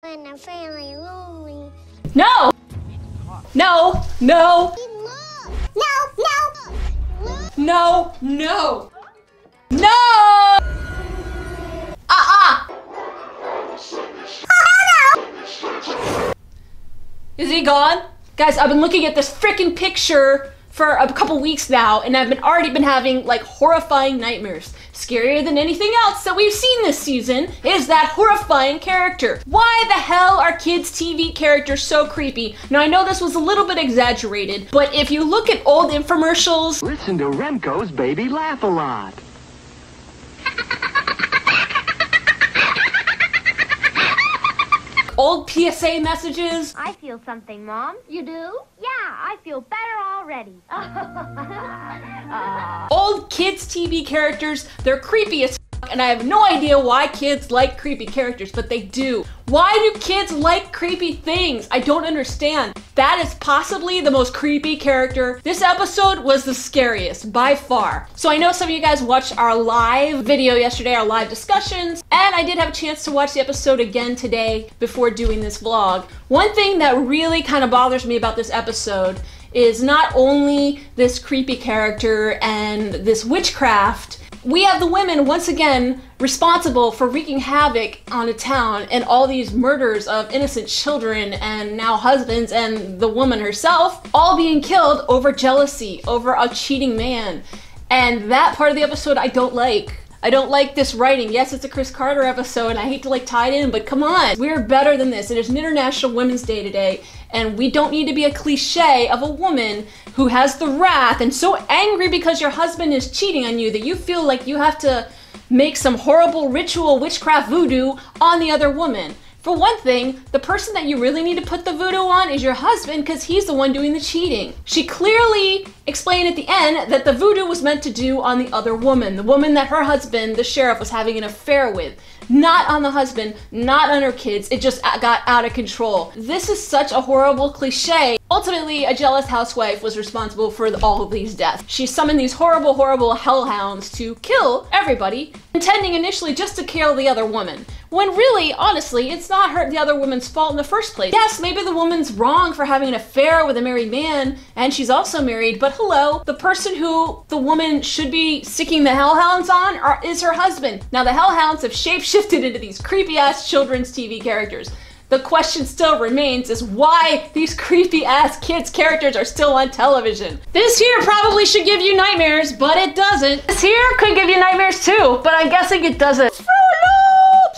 when I'm feeling lonely. No! No! No! No! No! No! Is he gone? Guys, I've been looking at this freaking picture for a couple weeks now, and I've already been having like horrifying nightmares. Scarier than anything else that we've seen this season is that horrifying character. Why the hell are kids' TV characters so creepy? Now, I know this was a little bit exaggerated, but if you look at old infomercials... Listen to Remco's Baby Laugh a Lot. Old PSA messages. I feel something, Mom. You do? Yeah, I feel better already. Old kids' TV characters, they're creepy as fuck, and I have no idea why kids like creepy characters, but they do. Why do kids like creepy things? I don't understand. That is possibly the most creepy character. This episode was the scariest, by far. So I know some of you guys watched our live video yesterday, our live discussions, and I did have a chance to watch the episode again today before doing this vlog. One thing that really kind of bothers me about this episode is not only this creepy character and this witchcraft, we have the women once again responsible for wreaking havoc on a town and all these murders of innocent children and now husbands and the woman herself all being killed over jealousy, over a cheating man. And that part of the episode I don't like. I don't like this writing. Yes, it's a Chris Carter episode and I hate to like tie it in, but come on. We're better than this. It is an International Women's Day today, and we don't need to be a cliche of a woman who has the wrath and so angry because your husband is cheating on you that you feel like you have to make some horrible ritual witchcraft voodoo on the other woman. For one thing, the person that you really need to put the voodoo on is your husband because he's the one doing the cheating. She clearly explained at the end that the voodoo was meant to do on the other woman, the woman that her husband, the sheriff, was having an affair with. Not on the husband, not on her kids. It just got out of control. This is such a horrible cliche. Ultimately, a jealous housewife was responsible for all of these deaths. She summoned these horrible, horrible hellhounds to kill everybody, intending initially just to kill the other woman. When really, honestly, it's not the other woman's fault in the first place. Yes, maybe the woman's wrong for having an affair with a married man, and she's also married, but hello, the person who the woman should be sicking the hellhounds on is her husband. Now, the hellhounds have shapeshifted into these creepy-ass children's TV characters. The question still remains is why these creepy-ass kids' characters are still on television. This here probably should give you nightmares, but it doesn't. This here could give you nightmares too, but I'm guessing it doesn't.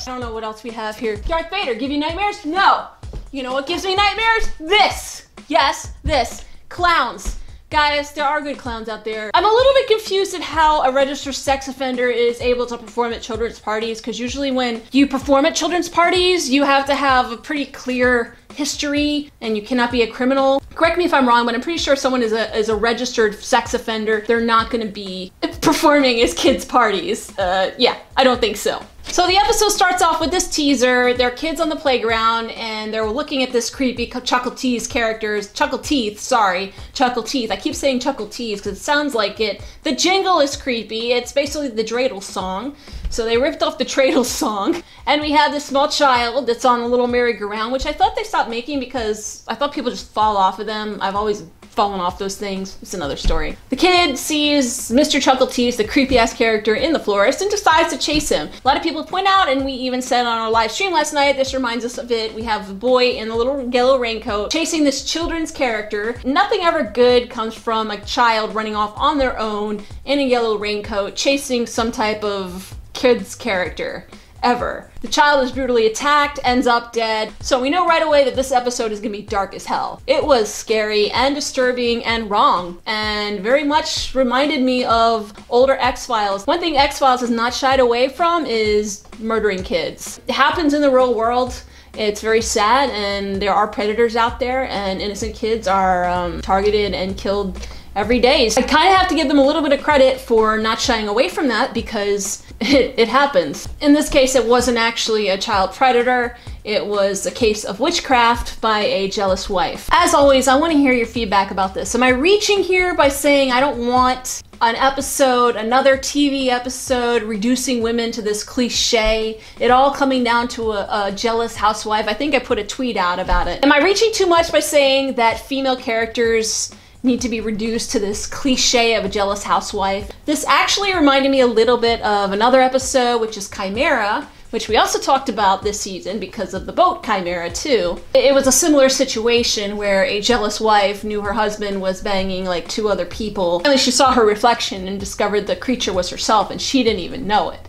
I don't know what else we have here. Darth Vader, give you nightmares? No. You know what gives me nightmares? This. Yes, this. Clowns. Guys, there are good clowns out there. I'm a little bit confused at how a registered sex offender is able to perform at children's parties, because usually when you perform at children's parties, you have to have a pretty clear history and you cannot be a criminal. Correct me if I'm wrong, but I'm pretty sure someone is a registered sex offender. They're not gonna be performing as kids' parties. Yeah, I don't think so. So the episode starts off with this teaser. There are kids on the playground and they're looking at this creepy Chuckle Teeth characters. Chuckle Teeth, sorry. Chuckle Teeth. I keep saying Chuckle Teeth because it sounds like it. The jingle is creepy. It's basically the dreidel song. So they ripped off the dreidel song. And we have this small child that's on a little merry-go-round, which I thought they stopped making because I thought people just fall off of them. I've always fallen off those things. It's another story. The kid sees Mr. Chuckle Teeth, the creepy-ass character in the florist, and decides to chase him. A lot of people point out, and we even said on our live stream last night, this reminds us of it. We have the boy in the little yellow raincoat chasing this children's character. Nothing ever good comes from a child running off on their own in a yellow raincoat chasing some type of kid's character. Ever. The child is brutally attacked, ends up dead, so we know right away that this episode is gonna be dark as hell. It was scary and disturbing and wrong, and very much reminded me of older X-Files. One thing X-Files has not shied away from is murdering kids. It happens in the real world. It's very sad, and there are predators out there, and innocent kids are targeted and killed every day. So I kind of have to give them a little bit of credit for not shying away from that because it happens. In this case, it wasn't actually a child predator. It was a case of witchcraft by a jealous wife. As always, I want to hear your feedback about this. Am I reaching here by saying I don't want an episode, another TV episode, reducing women to this cliche. It all coming down to a jealous housewife. I think I put a tweet out about it. Am I reaching too much by saying that female characters need to be reduced to this cliche of a jealous housewife? This actually reminded me a little bit of another episode, which is Chimera, which we also talked about this season because of the boat Chimera too. It was a similar situation where a jealous wife knew her husband was banging like 2 other people. Finally, she saw her reflection and discovered the creature was herself, and she didn't even know it.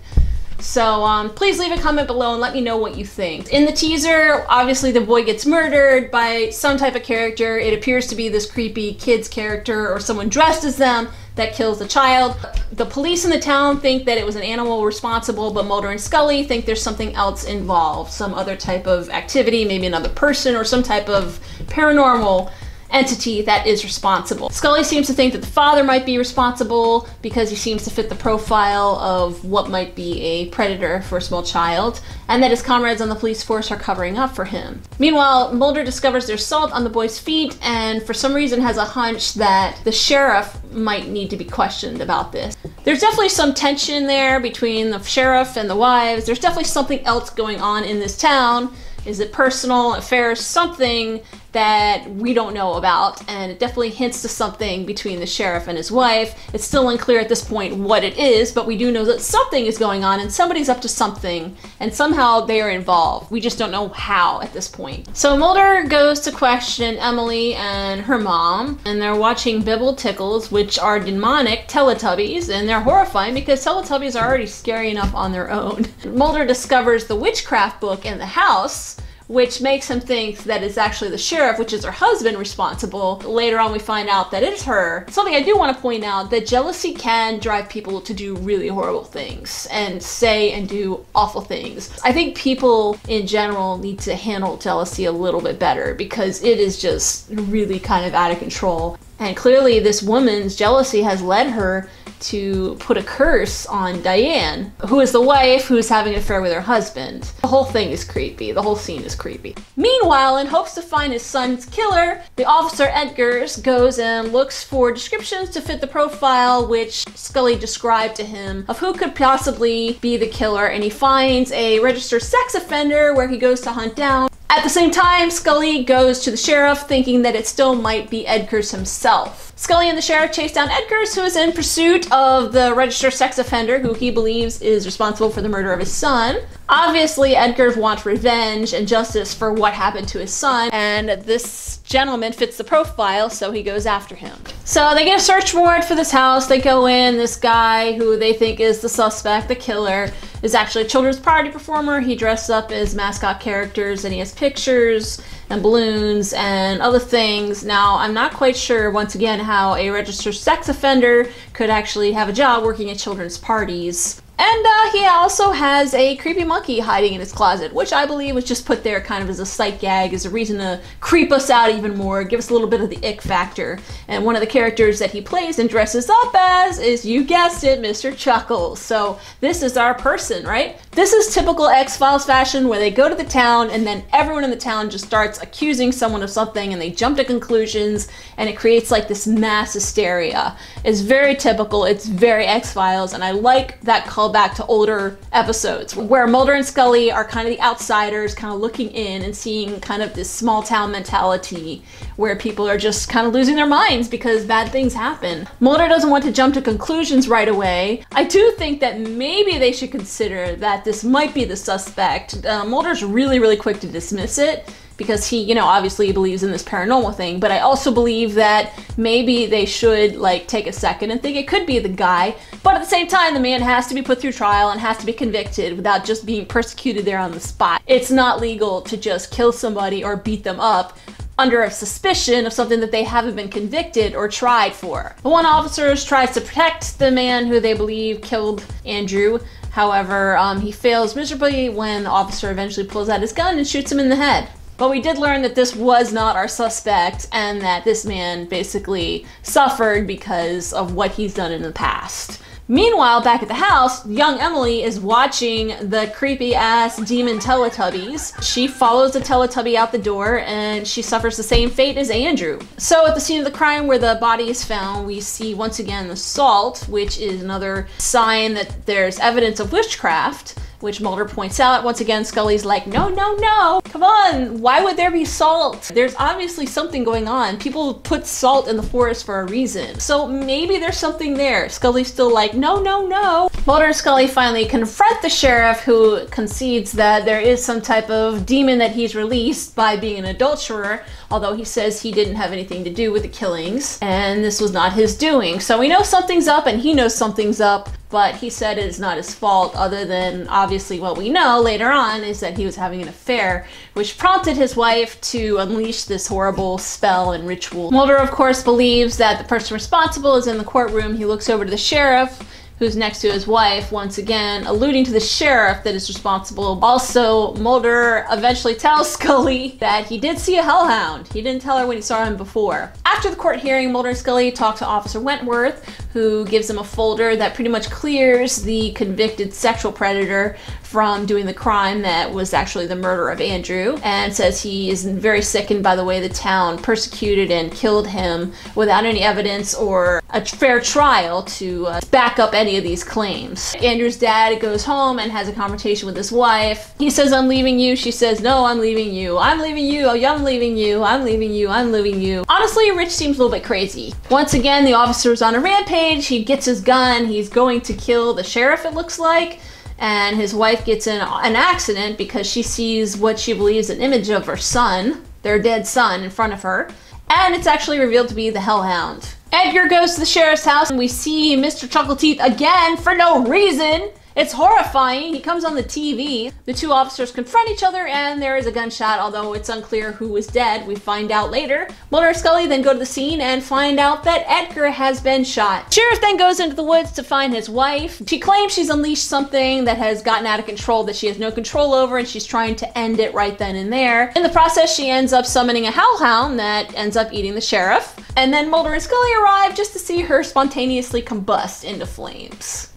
So please leave a comment below and let me know what you think. In the teaser, obviously the boy gets murdered by some type of character. It appears to be this creepy kid's character or someone dressed as them that kills the child. The police in the town think that it was an animal responsible, but Mulder and Scully think there's something else involved, some other type of activity, maybe another person or some type of paranormal entity that is responsible. Scully seems to think that the father might be responsible because he seems to fit the profile of what might be a predator for a small child, and that his comrades on the police force are covering up for him. Meanwhile, Mulder discovers there's salt on the boy's feet and for some reason has a hunch that the sheriff might need to be questioned about this. There's definitely some tension there between the sheriff and the wives. There's definitely something else going on in this town. Is it personal affairs, something that we don't know about, and it definitely hints to something between the sheriff and his wife. It's still unclear at this point what it is, but we do know that something is going on and somebody's up to something, and somehow they are involved. We just don't know how at this point. So Mulder goes to question Emily and her mom, and they're watching Bibble Tickles, which are demonic Teletubbies, and they're horrifying because Teletubbies are already scary enough on their own. Mulder discovers the witchcraft book in the house, which makes him think that it's actually the sheriff, which is her husband, responsible. Later on we find out that it's her. Something I do want to point out, that jealousy can drive people to do really horrible things and say and do awful things. I think people in general need to handle jealousy a little bit better because it is just really kind of out of control. And clearly this woman's jealousy has led her to put a curse on Diane, who is the wife who's having an affair with her husband. The whole thing is creepy. The whole scene is creepy. Meanwhile, in hopes to find his son's killer, the officer Edgars goes and looks for descriptions to fit the profile which Scully described to him of who could possibly be the killer, and he finds a registered sex offender where he goes to hunt down. At the same time, Scully goes to the sheriff thinking that it still might be Edgars himself. Scully and the sheriff chase down Edgars, who is in pursuit of the registered sex offender who he believes is responsible for the murder of his son. Obviously, Edgars wants revenge and justice for what happened to his son, and this gentleman fits the profile, so he goes after him. So they get a search warrant for this house. They go in. This guy, who they think is the suspect, the killer, is actually a children's party performer. He dresses up as mascot characters, and he has pictures and balloons and other things. Now, I'm not quite sure, once again, how a registered sex offender could actually have a job working at children's parties. And he also has a creepy monkey hiding in his closet, which I believe was just put there kind of as a sight gag, as a reason to creep us out even more, give us a little bit of the ick factor. And one of the characters that he plays and dresses up as is, you guessed it, Mr. Chuckles. So this is our person, right? This is typical X-Files fashion, where they go to the town and then everyone in the town just starts accusing someone of something and they jump to conclusions and it creates like this mass hysteria. It's very typical, it's very X-Files, and I like that callback to older episodes where Mulder and Scully are kind of the outsiders, kind of looking in and seeing kind of this small town mentality where people are just kind of losing their minds because bad things happen. Mulder doesn't want to jump to conclusions right away. I do think that maybe they should consider that this might be the suspect. Mulder's really quick to dismiss it because he, you know, obviously believes in this paranormal thing, but I also believe that maybe they should like take a second and think it could be the guy, but at the same time the man has to be put through trial and has to be convicted without just being persecuted there on the spot. It's not legal to just kill somebody or beat them up under a suspicion of something that they haven't been convicted or tried for. The one officer tries to protect the man who they believe killed Andrew. However, he fails miserably when the officer eventually pulls out his gun and shoots him in the head. But we did learn that this was not our suspect and that this man basically suffered because of what he's done in the past. Meanwhile, back at the house, young Emily is watching the creepy ass demon Teletubbies. She follows the Teletubby out the door and she suffers the same fate as Andrew. So at the scene of the crime where the body is found, we see once again the salt, which is another sign that there's evidence of witchcraft, which Mulder points out. Once again, Scully's like, no, no, no, come on, why would there be salt? There's obviously something going on. People put salt in the forest for a reason. So maybe there's something there. Scully's still like, no, no, no. Mulder and Scully finally confront the sheriff, who concedes that there is some type of demon that he's released by being an adulterer, although he says he didn't have anything to do with the killings, and this was not his doing. So we know something's up, and he knows something's up, but he said it's not his fault, other than obviously what we know later on is that he was having an affair, which prompted his wife to unleash this horrible spell and ritual. Mulder, of course, believes that the person responsible is in the courtroom. He looks over to the sheriff, who's next to his wife, once again alluding to the sheriff that is responsible. Also, Mulder eventually tells Scully that he did see a hellhound. He didn't tell her when he saw him before. After the court hearing, Mulder and Scully talk to Officer Wentworth, who gives them a folder that pretty much clears the convicted sexual predator from doing the crime that was actually the murder of Andrew, and says he is very sickened by the way the town persecuted and killed him without any evidence or a fair trial to back up any of these claims. Andrew's dad goes home and has a conversation with his wife. He says, I'm leaving you. She says, no, I'm leaving you. I'm leaving you. Oh, yeah, I'm leaving you. I'm leaving you. I'm leaving you. Honestly, Rich seems a little bit crazy. Once again, the officer's on a rampage. He gets his gun. He's going to kill the sheriff, it looks like. And his wife gets in an accident because she sees what she believes an image of her son, their dead son, in front of her. And it's actually revealed to be the hellhound. Edgar goes to the sheriff's house and we see Mr. Chuckleteeth again for no reason. It's horrifying. He comes on the TV. The two officers confront each other and there is a gunshot, although it's unclear who was dead. We find out later. Mulder and Scully then go to the scene and find out that Edgar has been shot. Sheriff then goes into the woods to find his wife. She claims she's unleashed something that has gotten out of control that she has no control over, and she's trying to end it right then and there. In the process, she ends up summoning a hellhound that ends up eating the sheriff. And then Mulder and Scully arrive just to see her spontaneously combust into flames.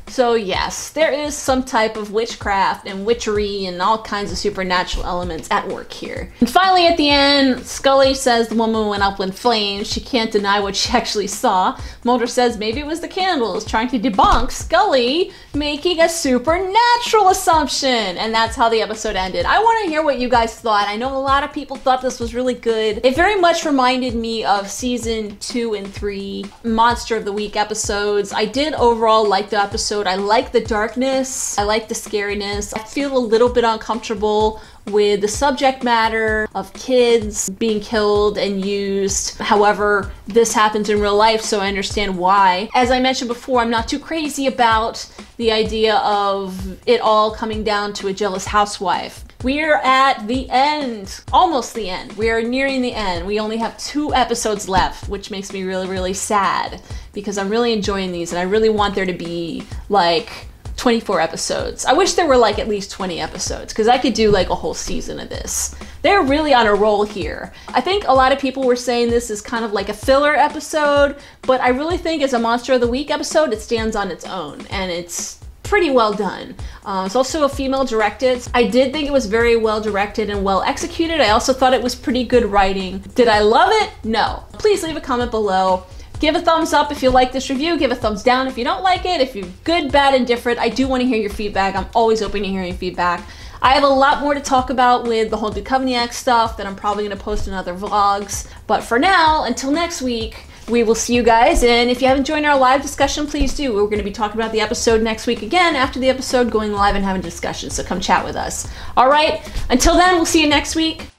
So yes, there is some type of witchcraft and witchery and all kinds of supernatural elements at work here. And finally at the end, Scully says the woman went up in flames. She can't deny what she actually saw. Mulder says maybe it was the candles, trying to debunk Scully making a supernatural assumption. And that's how the episode ended. I want to hear what you guys thought. I know a lot of people thought this was really good. It very much reminded me of season 2 and 3 Monster of the Week episodes. I did overall like the episode. I like the darkness. I like the scariness. I feel a little bit uncomfortable with the subject matter of kids being killed and used. However, this happens in real life, so I understand why. As I mentioned before, I'm not too crazy about the idea of it all coming down to a jealous housewife. We're at the end, almost the end. We are nearing the end. We only have 2 episodes left, which makes me really, really sad because I'm really enjoying these and I really want there to be like 24 episodes. I wish there were like at least 20 episodes because I could do like a whole season of this. They're really on a roll here. I think a lot of people were saying this is kind of like a filler episode, but I really think as a Monster of the Week episode, it stands on its own and it's pretty well done. It's also a female directed. I did think it was very well directed and well executed. I also thought it was pretty good writing. Did I love it? No. Please leave a comment below. Give a thumbs up if you like this review. Give a thumbs down if you don't like it. If you're good, bad, indifferent. I do want to hear your feedback. I'm always open to hearing feedback. I have a lot more to talk about with the whole Duchovny stuff that I'm probably going to post in other vlogs. But for now, until next week, we will see you guys, and if you haven't joined our live discussion, please do. We're going to be talking about the episode next week again, after the episode, going live and having a discussion, so come chat with us. Alright, until then, we'll see you next week.